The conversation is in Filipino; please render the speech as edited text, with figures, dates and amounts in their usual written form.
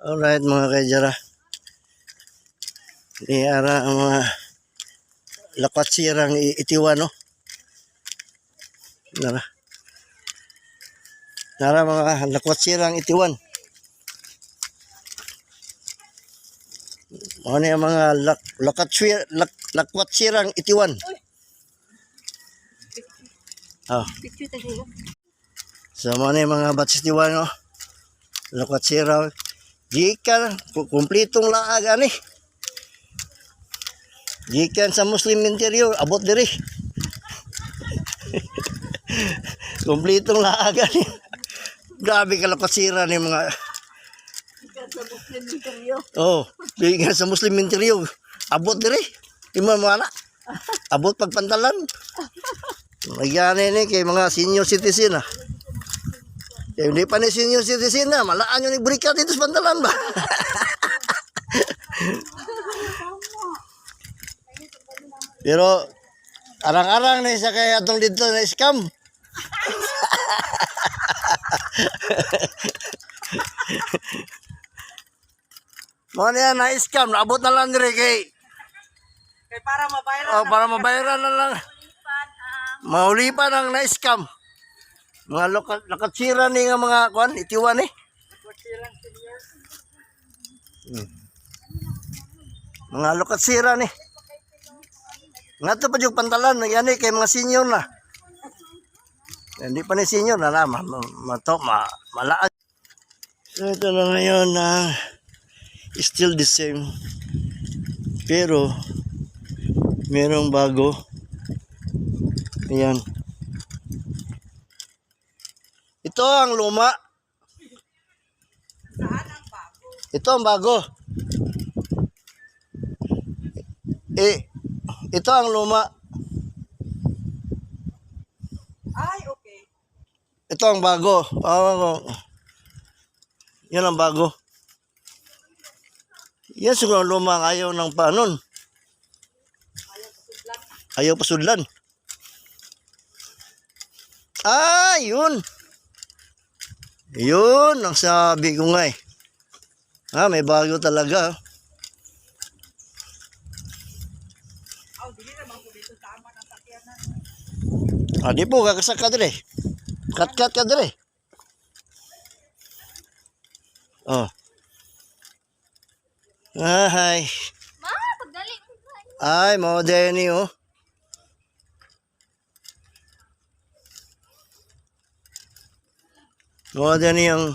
Alright mga kaijara. Di ara ang mga lakwatsirang itiwan no. Nara mga lakwatsirang itiwan. Ano yung mga lakwatsirang itiwan. Oh. So ano yung mga batch itiwan no. Lakwatsirang. Gikan, kumplitong laag ani. Gikan sa Muslim interior, abot diri. Kumplitong laag ani. Grabe ka lakwatsira ni mga. Gikan sa Muslim interior. Oh, gikan sa Muslim interior, abot diri. Ima mana? Abot pagpantalan. Nagyan ni kay mga senior citizen ah. Kaya hindi pa ni senior citizen na, malaan yun ni berikat dito sa pantalan ba? Pero, arang-arang na isa kaya atong dito na scam. Mga niya na scam, naabot na lang dire kay Para mabayaran. oh, para mabayaran na lang. Maulipan ang na-scam. Mga lakatsira ni nga mga kuan itiwan ni. Mga lakatsira ni. Nga to pa yung pantalan yan ni kay mga senior na. Hindi pa ni senior na naman malaag. So ito na ngayon na still the same. Pero merong bago. Ayan. Ito ang luma. Saan ang bago? Ito ang bago. Ito ang luma. Ay, okay. Ito ang bago. Yan ang bago. Yan siguro ang luma ang ayaw ng panon. Ayaw pasudlan. Ah, yun. Yun ang sabi ko nga eh. May bago talaga. Dili naman ko dito tama ng sakyanan. Di po, kakasak ka dire. Kat-kat ka dire. Oh. Ay. Ma, pagdali mo ba? Ay, mga Denny oh. Mga Denny ang